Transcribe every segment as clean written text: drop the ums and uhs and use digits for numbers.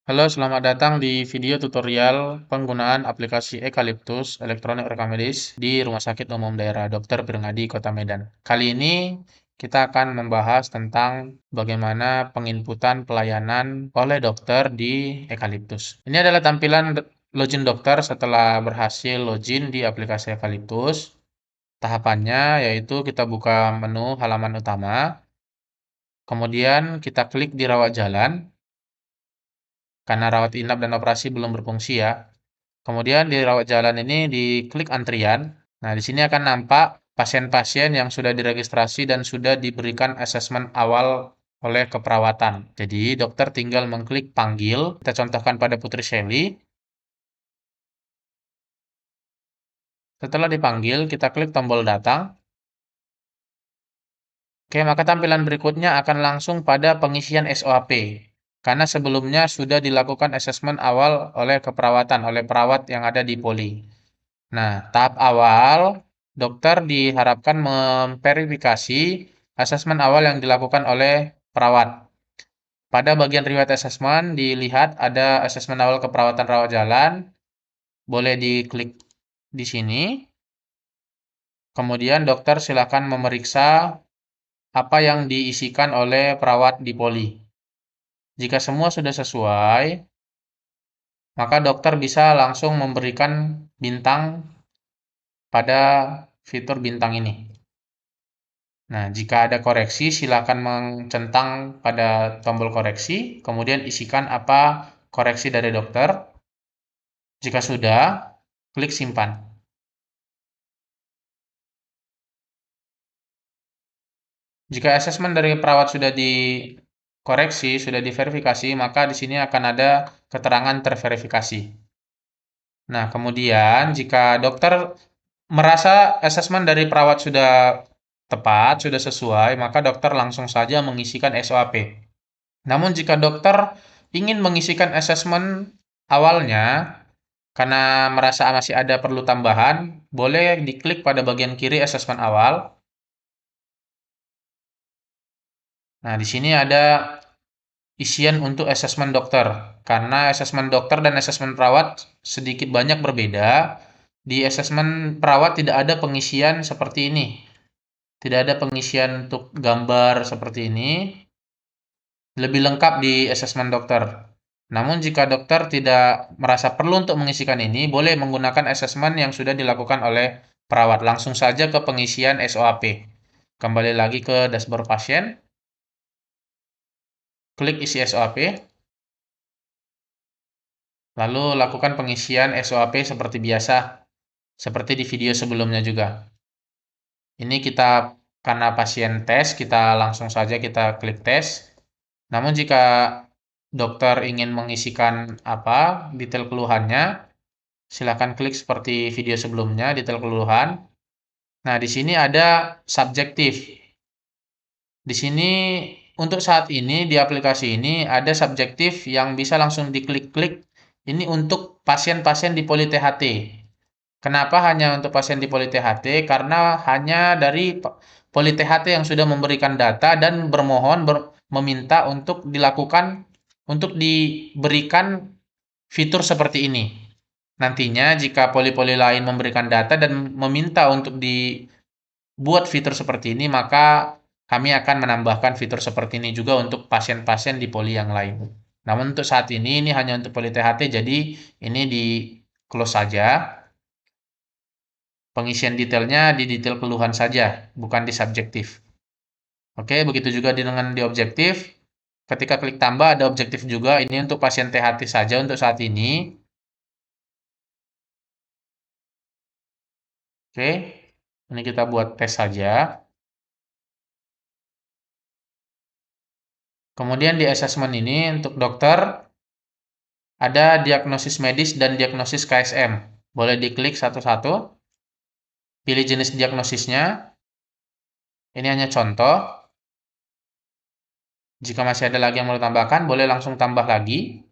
Halo, selamat datang di video tutorial penggunaan aplikasi Eucalyptus Electronic Rekam Medis di Rumah Sakit Umum Daerah Dr. Pirngadi, Kota Medan. Kali ini kita akan membahas tentang bagaimana penginputan pelayanan oleh dokter di Eucalyptus. Ini adalah tampilan login dokter setelah berhasil login di aplikasi Eucalyptus. Tahapannya yaitu kita buka menu halaman utama, kemudian kita klik di rawat jalan, karena rawat inap dan operasi belum berfungsi ya. Kemudian di rawat jalan ini diklik antrian. Nah, di sini akan nampak pasien-pasien yang sudah diregistrasi dan sudah diberikan asesmen awal oleh keperawatan. Jadi, dokter tinggal mengklik panggil. Kita contohkan pada Putri Shelly. Setelah dipanggil, kita klik tombol datang. Oke, maka tampilan berikutnya akan langsung pada pengisian SOAP. Karena sebelumnya sudah dilakukan asesmen awal oleh keperawatan, oleh perawat yang ada di poli. Nah, tahap awal, dokter diharapkan memverifikasi asesmen awal yang dilakukan oleh perawat. Pada bagian riwayat asesmen, dilihat ada asesmen awal keperawatan rawat jalan. Boleh diklik di sini. Kemudian dokter silakan memeriksa apa yang diisikan oleh perawat di poli. Jika semua sudah sesuai, maka dokter bisa langsung memberikan bintang pada fitur bintang ini. Nah, jika ada koreksi, silakan mencentang pada tombol koreksi, kemudian isikan apa koreksi dari dokter. Jika sudah, klik simpan. Jika asesmen dari perawat sudah dikoreksi, sudah diverifikasi, maka di sini akan ada keterangan terverifikasi. Nah, kemudian jika dokter merasa asesmen dari perawat sudah tepat, sudah sesuai, maka dokter langsung saja mengisikan SOAP. Namun jika dokter ingin mengisikan asesmen awalnya, karena merasa masih ada perlu tambahan, boleh diklik pada bagian kiri asesmen awal. Nah, di sini ada isian untuk asesmen dokter. Karena asesmen dokter dan asesmen perawat sedikit banyak berbeda. Di asesmen perawat tidak ada pengisian seperti ini. Tidak ada pengisian untuk gambar seperti ini. Lebih lengkap di asesmen dokter. Namun jika dokter tidak merasa perlu untuk mengisikan ini, boleh menggunakan asesmen yang sudah dilakukan oleh perawat. Langsung saja ke pengisian SOAP. Kembali lagi ke dashboard pasien. Klik isi SOAP. Lalu lakukan pengisian SOAP seperti biasa. Seperti di video sebelumnya juga. Ini kita karena pasien tes, kita langsung saja kita klik tes. Namun jika dokter ingin mengisikan detail keluhannya, silakan klik seperti video sebelumnya, detail keluhan. Nah, di sini ada subjektif. Di sini untuk saat ini di aplikasi ini ada subjektif yang bisa langsung diklik-klik. Ini untuk pasien-pasien di poli THT. Kenapa hanya untuk pasien di poli THT? Karena hanya dari poli THT yang sudah memberikan data dan bermohon meminta untuk diberikan fitur seperti ini. Nantinya jika poli-poli lain memberikan data dan meminta untuk dibuat fitur seperti ini, maka kami akan menambahkan fitur seperti ini juga untuk pasien-pasien di poli yang lain. Namun untuk saat ini hanya untuk poli THT, jadi ini di close saja. Pengisian detailnya di detail keluhan saja, bukan di subjektif. Oke, begitu juga dengan di objektif. Ketika klik tambah ada objektif juga, ini untuk pasien THT saja untuk saat ini. Oke, ini kita buat tes saja. Kemudian di asesmen ini untuk dokter, ada diagnosis medis dan diagnosis KSM. Boleh diklik satu-satu. Pilih jenis diagnosisnya. Ini hanya contoh. Jika masih ada lagi yang mau ditambahkan, boleh langsung tambah lagi.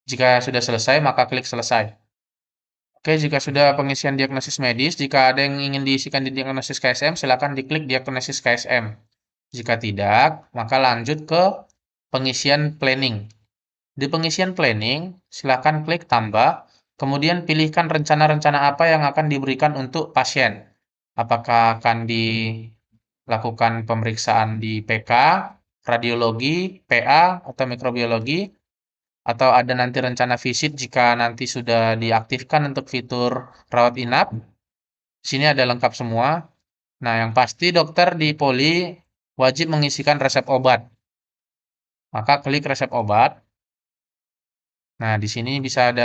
Jika sudah selesai, maka klik selesai. Oke, jika sudah pengisian diagnosis medis, jika ada yang ingin diisikan di diagnosis KSM, silakan diklik diagnosis KSM. Jika tidak, maka lanjut ke pengisian planning. Di pengisian planning, silakan klik tambah, kemudian pilihkan rencana-rencana apa yang akan diberikan untuk pasien. Apakah akan dilakukan pemeriksaan di PK, radiologi, PA, atau mikrobiologi, atau ada nanti rencana visit jika nanti sudah diaktifkan untuk fitur rawat inap. Sini ada lengkap semua. Nah, yang pasti dokter di poli wajib mengisikan resep obat. Maka klik resep obat. Nah, di sini bisa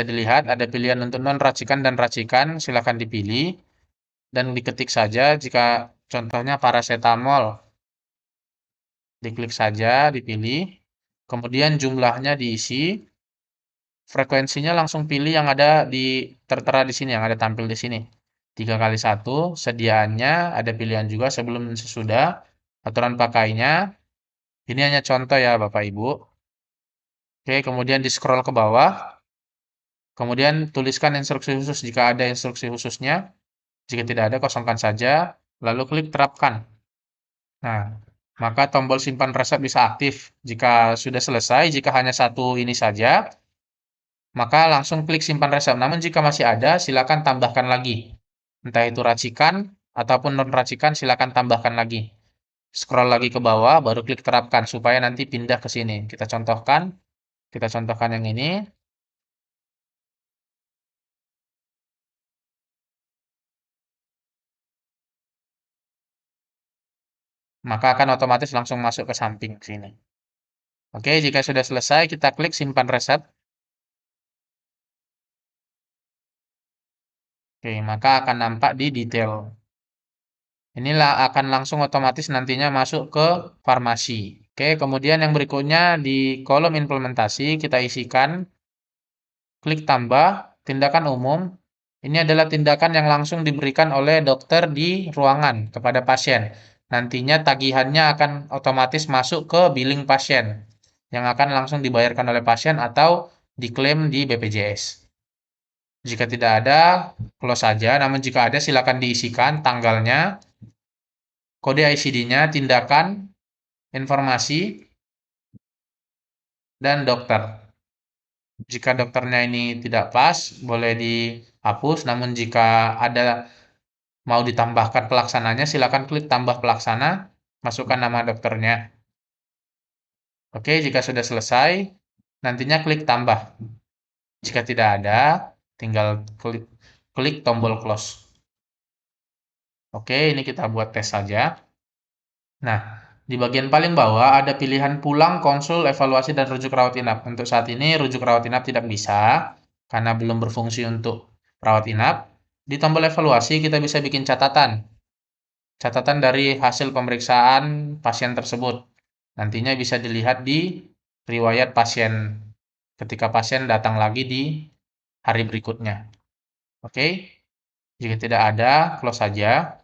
dilihat ada pilihan untuk non racikan dan racikan, silakan dipilih dan diketik saja jika contohnya paracetamol. Diklik saja, dipilih. Kemudian jumlahnya diisi. Frekuensinya langsung pilih yang ada tertera di sini, yang ada tampil di sini. 3 kali 1, sediaannya ada pilihan juga sebelum dan sesudah. Aturan pakainya, ini hanya contoh ya Bapak Ibu. Oke, kemudian di scroll ke bawah. Kemudian tuliskan instruksi khusus jika ada instruksi khususnya. Jika tidak ada, kosongkan saja. Lalu klik terapkan. Nah, maka tombol simpan resep bisa aktif. Jika sudah selesai, jika hanya satu ini saja, maka langsung klik simpan resep. Namun jika masih ada, silakan tambahkan lagi. Entah itu racikan ataupun non racikan, silakan tambahkan lagi. Scroll lagi ke bawah, baru klik terapkan supaya nanti pindah ke sini. Kita contohkan yang ini. Maka akan otomatis langsung masuk ke samping sini. Oke, jika sudah selesai, kita klik simpan resep. Oke, maka akan nampak di detail. Inilah akan langsung otomatis nantinya masuk ke farmasi. Oke, kemudian yang berikutnya di kolom implementasi kita isikan klik tambah, tindakan umum. Ini adalah tindakan yang langsung diberikan oleh dokter di ruangan kepada pasien. Nantinya tagihannya akan otomatis masuk ke billing pasien yang akan langsung dibayarkan oleh pasien atau diklaim di BPJS. Jika tidak ada, close saja. Namun jika ada, silakan diisikan tanggalnya, kode ICD-nya, tindakan, informasi, dan dokter. Jika dokternya ini tidak pas, boleh dihapus. Namun jika ada mau ditambahkan pelaksananya, silakan klik tambah pelaksana, masukkan nama dokternya. Oke, jika sudah selesai, nantinya klik tambah. Jika tidak ada, tinggal klik tombol close. Oke, ini kita buat tes saja. Nah, di bagian paling bawah ada pilihan pulang, konsul, evaluasi, dan rujuk rawat inap. Untuk saat ini, rujuk rawat inap tidak bisa, karena belum berfungsi untuk rawat inap. Di tombol evaluasi, kita bisa bikin catatan. Catatan dari hasil pemeriksaan pasien tersebut. Nantinya bisa dilihat di riwayat pasien ketika pasien datang lagi di hari berikutnya. Oke, jika tidak ada, close saja.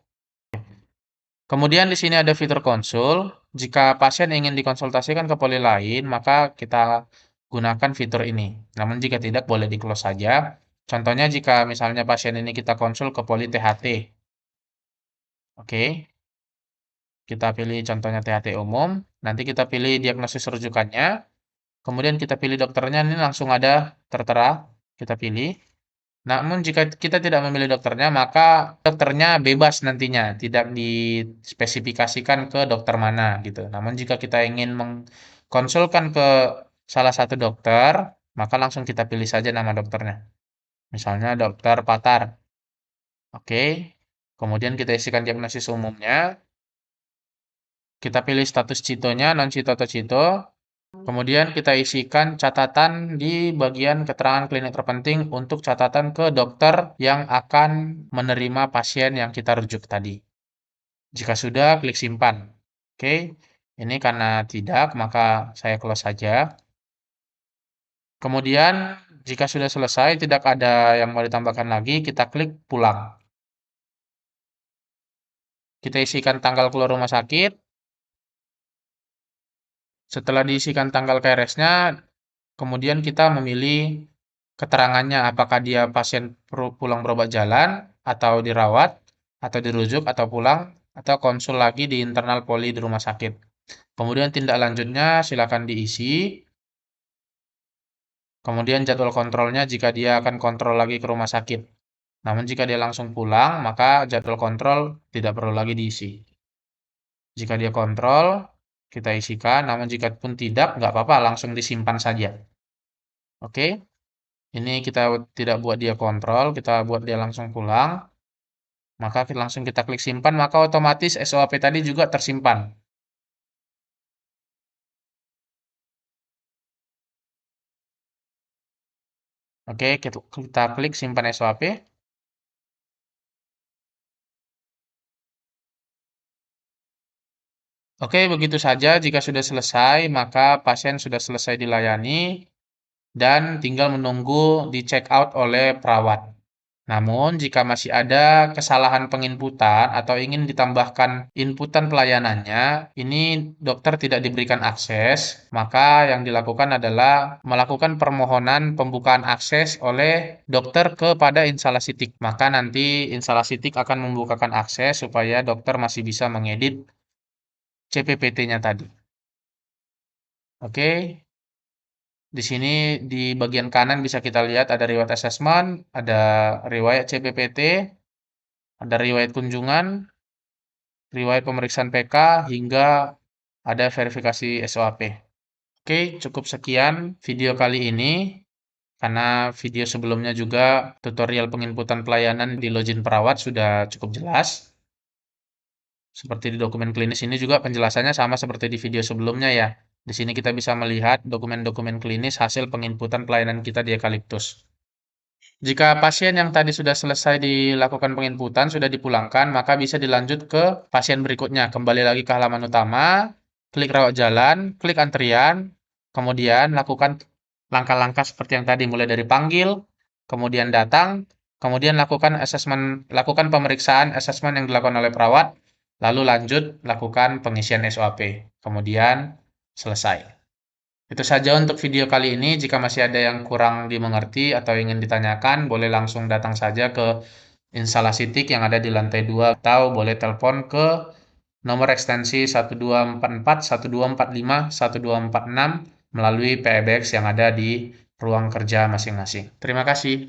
Kemudian di sini ada fitur konsul. Jika pasien ingin dikonsultasikan ke poli lain, maka kita gunakan fitur ini. Namun jika tidak, boleh di-close saja. Contohnya jika misalnya pasien ini kita konsul ke poli THT. Oke. Kita pilih contohnya THT umum. Nanti kita pilih diagnosis rujukannya. Kemudian kita pilih dokternya, ini langsung ada tertera. Kita pilih. Namun jika kita tidak memilih dokternya, maka dokternya bebas nantinya, tidak dispesifikasikan ke dokter mana gitu. Namun jika kita ingin mengkonsulkan ke salah satu dokter, maka langsung kita pilih saja nama dokternya. Misalnya dokter Patar. Oke. Kemudian kita isikan diagnosis umumnya. Kita pilih status citonya, non cito atau cito. Kemudian kita isikan catatan di bagian keterangan klinik terpenting untuk catatan ke dokter yang akan menerima pasien yang kita rujuk tadi. Jika sudah, klik simpan. Oke, ini karena tidak, maka saya close saja. Kemudian, jika sudah selesai, tidak ada yang mau ditambahkan lagi, kita klik pulang. Kita isikan tanggal keluar rumah sakit. Setelah diisikan tanggal KRS-nya, kemudian kita memilih keterangannya apakah dia pasien pulang berobat jalan, atau dirawat, atau dirujuk, atau pulang, atau konsul lagi di internal poli di rumah sakit. Kemudian tindak lanjutnya silakan diisi. Kemudian jadwal kontrolnya jika dia akan kontrol lagi ke rumah sakit. Namun jika dia langsung pulang, maka jadwal kontrol tidak perlu lagi diisi. Jika dia kontrol, kita isikan, namun jika pun tidak, nggak apa-apa, langsung disimpan saja. Oke, ini kita tidak buat dia kontrol, kita buat dia langsung pulang. Maka langsung kita klik simpan, maka otomatis SOAP tadi juga tersimpan. Oke, kita klik simpan SOAP. Oke, begitu saja. Jika sudah selesai, maka pasien sudah selesai dilayani dan tinggal menunggu di check out oleh perawat. Namun, jika masih ada kesalahan penginputan atau ingin ditambahkan inputan pelayanannya, ini dokter tidak diberikan akses, maka yang dilakukan adalah melakukan permohonan pembukaan akses oleh dokter kepada instalasi TIK. Maka nanti instalasi TIK akan membukakan akses supaya dokter masih bisa mengedit CPPT-nya tadi. Oke, di sini di bagian kanan bisa kita lihat ada riwayat assessment, ada riwayat CPPT, ada riwayat kunjungan, riwayat pemeriksaan PK, hingga ada verifikasi SOAP. Oke, cukup sekian video kali ini. Karena video sebelumnya juga tutorial penginputan pelayanan di login perawat sudah cukup jelas. Seperti di dokumen klinis ini juga penjelasannya sama seperti di video sebelumnya ya. Di sini kita bisa melihat dokumen-dokumen klinis hasil penginputan pelayanan kita di Eucalyptus. Jika pasien yang tadi sudah selesai dilakukan penginputan, sudah dipulangkan, maka bisa dilanjut ke pasien berikutnya. Kembali lagi ke halaman utama, klik rawat jalan, klik antrian, kemudian lakukan langkah-langkah seperti yang tadi, mulai dari panggil, kemudian datang, kemudian lakukan pemeriksaan asesmen yang dilakukan oleh perawat, lalu lanjut lakukan pengisian SOAP, kemudian selesai. Itu saja untuk video kali ini. Jika masih ada yang kurang dimengerti atau ingin ditanyakan, boleh langsung datang saja ke instalasi TIK yang ada di lantai 2 atau boleh telepon ke nomor ekstensi 1244, 1245, 1246 melalui PBX yang ada di ruang kerja masing-masing. Terima kasih.